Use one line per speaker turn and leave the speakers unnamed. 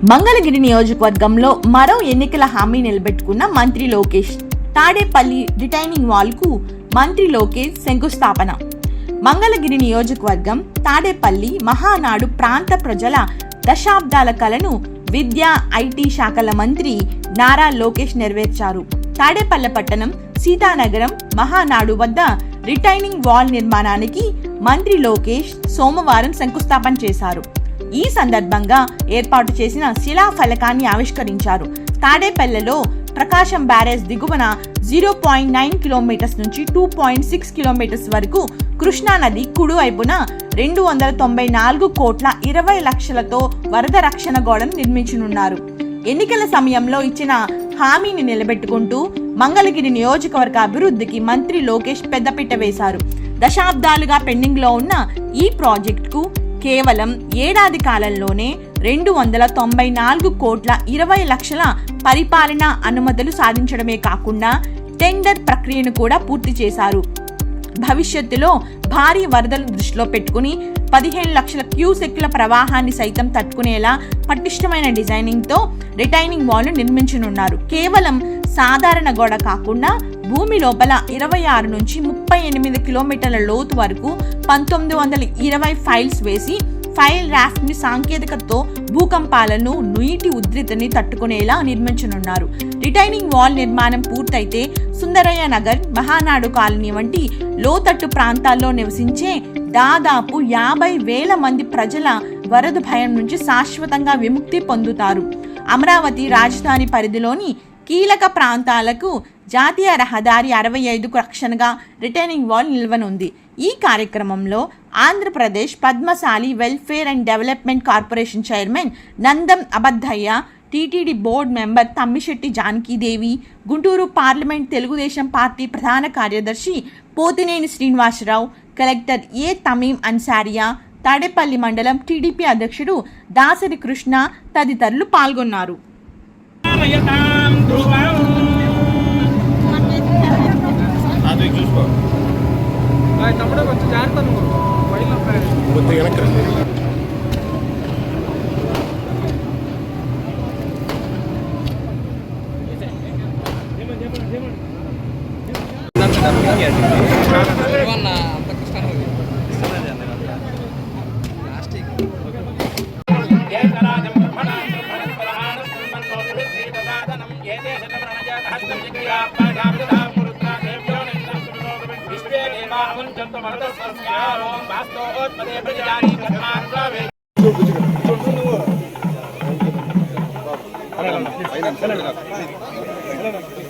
మంగళగిరి నియోజకవర్గంలో మరో ఎన్నికల హామీ నిలబెట్టుకున్న మంత్రి లోకేష్. తాడేపల్లి రిటైనింగ్ వాల్ కు మంత్రి లోకేష్ శంకుస్థాపన. మంగళగిరి నియోజకవర్గం తాడేపల్లి మహానాడు ప్రాంత ప్రజల దశాబ్దాల కలను విద్యా ఐటీ శాఖల మంత్రి నారా లోకేష్ నెరవేర్చారు. తాడేపల్లి పట్టణం సీతానగరం మహానాడు వద్ద రిటైనింగ్ వాల్ నిర్మాణానికి మంత్రి లోకేష్ సోమవారం శంకుస్థాపన చేశారు. ఈ సందర్భంగా ఏర్పాటు చేసిన శిలాఫలకాన్ని ఆవిష్కరించారు. తాడేపల్లిలో ప్రకాశం బ్యారేజ్ దిగువన 0.9 కిలోమీటర్స్ నుంచి 2.6 కిలోమీటర్స్ వరకు కృష్ణా నది కుడివైపున 294 కోట్ల 20 లక్షలతో వరద రక్షణ గోడను నిర్మించనున్నారు. ఎన్నికల సమయంలో ఇచ్చిన హామీని నిలబెట్టుకుంటూ మంగళగిరి నియోజకవర్గ అభివృద్ధికి మంత్రి లోకేష్ పెద్దపీట వేశారు. దశాబ్దాలుగా పెండింగ్ లో ఉన్న ఈ ప్రాజెక్టుకు కేవలం ఏడాది కాలంలోనే 294 కోట్ల 20 లక్షల పరిపాలన అనుమతులు సాధించడమే కాకుండా టెండర్ ప్రక్రియను కూడా పూర్తి చేశారు. భవిష్యత్తులో భారీ వరదలు దృష్టిలో పెట్టుకుని 15 లక్షల క్యూసెక్ల ప్రవాహాన్ని సైతం తట్టుకునేలా పటిష్టమైన డిజైనింగ్ తో రిటైనింగ్ వాల్ నిర్మించనున్నారు. కేవలం సాధారణ గోడ కాకుండా భూమి లోపల 26 నుంచి 38 కిలోమీటర్ల లోతు వరకు 1920 ఫైల్స్ వేసి ఫైల్ రాఫ్ట్ ని సాంకేతికతతో భూకంపాలను నీటి ఉధృతిని తట్టుకునేలా నిర్మించనున్నారు. రిటైనింగ్ వాల్ నిర్మాణం పూర్తయితే సుందరయ్య నగర్, మహానాడు కాలనీ వంటి లోతట్టు ప్రాంతాల్లో నివసించే దాదాపు 50,000 మంది ప్రజల వరద భయం నుంచి శాశ్వతంగా విముక్తి పొందుతారు. అమరావతి రాజధాని పరిధిలోని కీలక ప్రాంతాలకు జాతీయ రహదారి 65కు రక్షణగా రిటైనింగ్ వాల్ నిల్వనుంది. ఈ కార్యక్రమంలో Andhra Pradesh Padmashali welfare and development corporation chairman Nandam Abaddayya, TTD board member Tammisetti Janakidevi, Guntur parliament Telugu Desam party ప్రధాన కార్యదర్శి పోతినేని శ్రీనివాసరావు, కలెక్టర్ ఏ తమీం అన్సారియా, తాడేపల్లి మండలం టీడీపీ అధ్యక్షుడు దాసరి కృష్ణ తదితరులు పాల్గొన్నారు.
Gracias.